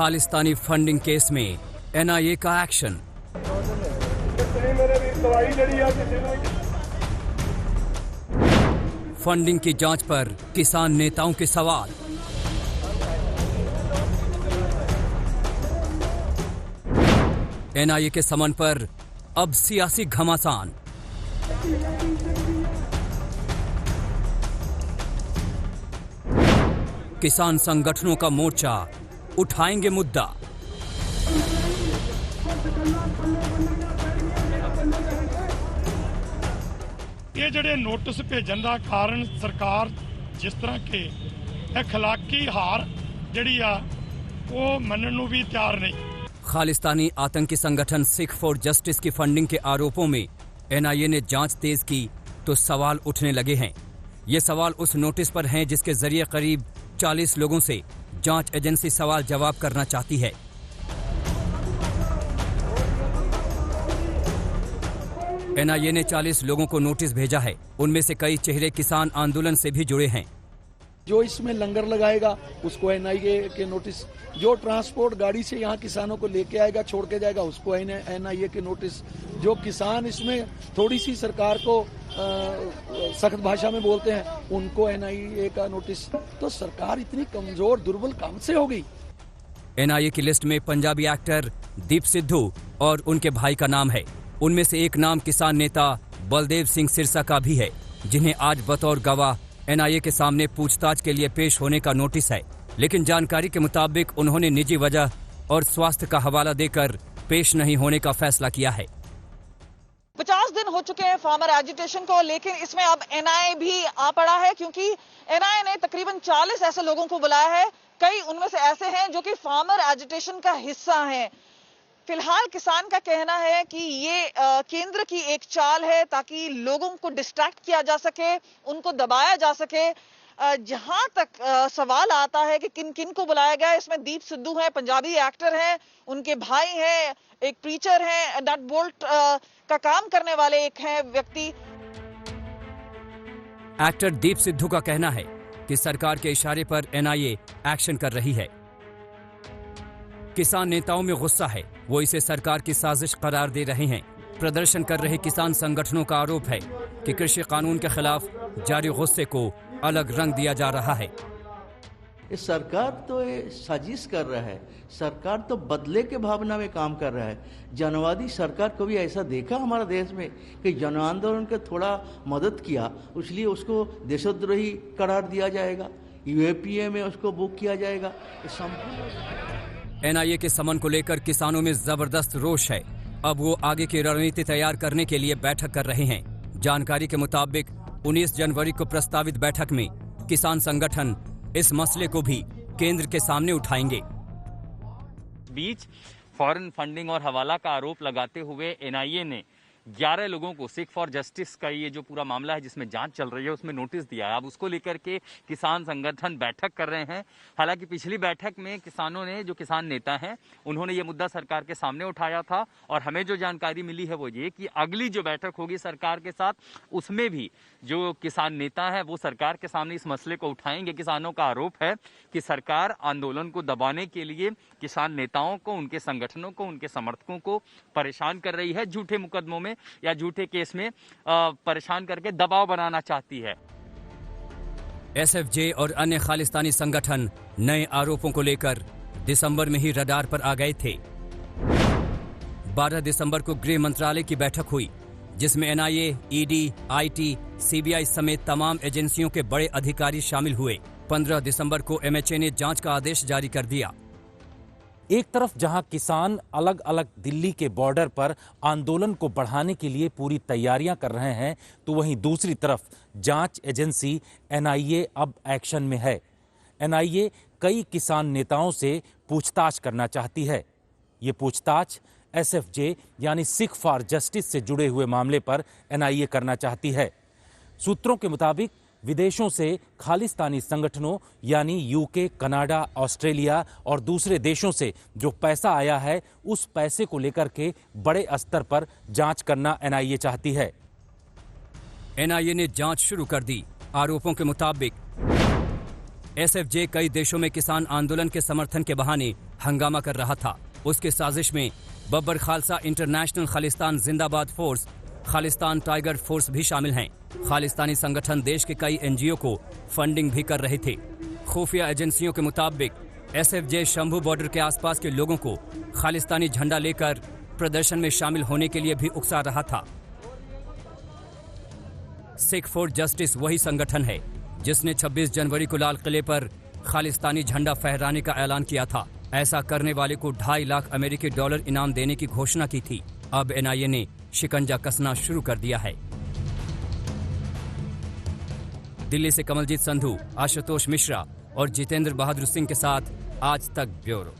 Khalistani funding case में NIA का action. Funding की जांच पर किसान नेताओं के सवाल। एनआईए के समन पर अब सियासी घमासान। किसान संगठनों का मोर्चा उठाएंगे मुद्दा। ये ਜਿਹੜੇ ਨੋਟਿਸ ਭੇਜਣ ਦਾ ਕਾਰਨ ਸਰਕਾਰ ਜਿਸ ਤਰ੍ਹਾਂ ਕਿ अखलाकी हार ਜਿਹੜੀ ਆ ਉਹ ਮੰਨਣ ਨੂੰ ਵੀ ਤਿਆਰ नहीं। खालिस्तानी आतंकी संगठन सिख फॉर जस्टिस की फंडिंग के आरोपों में एनआईए ने जांच तेज की तो सवाल उठने लगे हैं। ये सवाल उस नोटिस पर हैं जिसके जरिए करीब 40 लोगों से जांच एजेंसी सवाल जवाब करना चाहती है। एनआईए ने 40 लोगों को नोटिस भेजा है। उनमें से कई चेहरे किसान आंदोलन से भी जुड़े हैं। जो इसमें लंगर लगाएगा उसको एनआईए के नोटिस, जो ट्रांसपोर्ट गाड़ी से यहाँ किसानों को लेके आएगा छोड़ के जाएगा उसको एनआईए के नोटिस, जो किसान इसमें थोड़ी सी सरकार को सख्त भाषा में बोलते हैं उनको एनआईए का नोटिस। तो सरकार इतनी कमजोर दुर्बल कब से हो गई? एनआईए की लिस्ट में पंजाबी एक्टर दीप सिद्धू और उनके भाई का नाम है। उनमें से एक नाम किसान नेता बलदेव सिंह सिरसा का भी है, जिन्हें आज बतौर गवाह एनआईए के सामने पूछताछ के लिए पेश होने का नोटिस है। लेकिन जानकारी के मुताबिक उन्होंने निजी वजह और स्वास्थ्य का हवाला देकर पेश नहीं होने का फैसला किया है। 50 दिन हो चुके हैं फार्मर एजिटेशन को, लेकिन इसमें अब एनआईए भी आ पड़ा है, क्योंकि एनआईए ने तकरीबन 40 ऐसे लोगों को बुलाया है। कई उनमें से ऐसे हैं जो कि फार्मर एजिटेशन का हिस्सा हैं। फिलहाल किसान का कहना है कि ये केंद्र की एक चाल है ताकि लोगों को डिस्ट्रैक्ट किया जा सके, उनको दबाया जा सके। जहां तक सवाल आता है कि किन किन को बुलाया गया, इसमें दीप सिद्धू हैं, पंजाबी एक्टर हैं, उनके भाई हैं, एक प्रीचर हैं, नट बोल्ट का काम करने वाले एक हैं व्यक्ति। एक्टर दीप सिद्धू का कहना है कि सरकार के इशारे पर एनआईए एक्शन कर रही है। किसान नेताओं में गुस्सा है, वो इसे सरकार की साजिश करार दे रहे हैं। प्रदर्शन कर रहे किसान संगठनों का आरोप है कि कृषि कानून के खिलाफ जारी गुस्से को अलग रंग दिया जा रहा है। सरकार तो ये साजिश कर रहा है, सरकार तो बदले के भावना में काम कर रहा है। जनवादी सरकार को भी ऐसा देखा हमारा देश में कि जन आंदोलन के थोड़ा मदद किया, इसलिए उसको देशद्रोही करार दिया जाएगा, यूएपीए में उसको बुक किया जाएगा। एनआईए के समन को लेकर किसानों में जबरदस्त रोष है। अब वो आगे की रणनीति तैयार करने के लिए बैठक कर रहे हैं। जानकारी के मुताबिक 19 जनवरी को प्रस्तावित बैठक में किसान संगठन इस मसले को भी केंद्र के सामने उठाएंगे। बीच फॉरेन फंडिंग और हवाला का आरोप लगाते हुए एनआईए ने 11 लोगों को सिख फॉर जस्टिस का ये जो पूरा मामला है जिसमें जांच चल रही है उसमें नोटिस दिया है। अब उसको लेकर के किसान संगठन बैठक कर रहे हैं। हालांकि पिछली बैठक में किसानों ने, जो किसान नेता हैं, उन्होंने ये मुद्दा सरकार के सामने उठाया था और हमें जो जानकारी मिली है वो ये कि अगली जो बैठक होगी सरकार के साथ, उसमें भी जो किसान नेता है वो सरकार के सामने इस मसले को उठाएंगे। किसानों का आरोप है कि सरकार आंदोलन को दबाने के लिए किसान नेताओं को, उनके संगठनों को, उनके समर्थकों को परेशान कर रही है, झूठे मुकदमों में या झूठे केस में परेशान करके दबाव बनाना चाहती है। एसएफजे और अन्य खालिस्तानी संगठन नए आरोपों को लेकर दिसंबर में ही रडार पर आ गए थे। 12 दिसंबर को गृह मंत्रालय की बैठक हुई जिसमें एनआईए, ईडी, आईटी, सीबीआई समेत तमाम एजेंसियों के बड़े अधिकारी शामिल हुए। 15 दिसंबर को एमएचए ने जांच का आदेश जारी कर दिया। एक तरफ जहां किसान अलग अलग दिल्ली के बॉर्डर पर आंदोलन को बढ़ाने के लिए पूरी तैयारियां कर रहे हैं, तो वहीं दूसरी तरफ जांच एजेंसी एनआईए अब एक्शन में है। एनआईए कई किसान नेताओं से पूछताछ करना चाहती है। ये पूछताछ एसएफजे यानी सिख फॉर जस्टिस से जुड़े हुए मामले पर एनआईए करना चाहती है। सूत्रों के मुताबिक विदेशों से खालिस्तानी संगठनों यानी यूके, कनाडा, ऑस्ट्रेलिया और दूसरे देशों से जो पैसा आया है, उस पैसे को लेकर के बड़े स्तर पर जांच करना एनआईए चाहती है। एनआईए ने जांच शुरू कर दी। आरोपों के मुताबिक एसएफजे कई देशों में किसान आंदोलन के समर्थन के बहाने हंगामा कर रहा था। उसके साजिश में बब्बर खालसा इंटरनेशनल खालिस्तान जिंदाबाद फोर्स, खालिस्तान टाइगर फोर्स भी शामिल हैं। खालिस्तानी संगठन देश के कई एनजीओ को फंडिंग भी कर रहे थे। खुफिया एजेंसियों के मुताबिक एसएफजे शंभू बॉर्डर के आसपास के लोगों को खालिस्तानी झंडा लेकर प्रदर्शन में शामिल होने के लिए भी उकसा रहा था। सिख फॉर जस्टिस वही संगठन है जिसने 26 जनवरी को लाल किले पर खालिस्तानी झंडा फहराने का ऐलान किया था। ऐसा करने वाले को 2.5 लाख अमेरिकी डॉलर इनाम देने की घोषणा की थी। अब एनआईए ने शिकंजा कसना शुरू कर दिया है। दिल्ली से कमलजीत संधू, आशुतोष मिश्रा और जितेंद्र बहादुर सिंह के साथ आज तक ब्यूरो।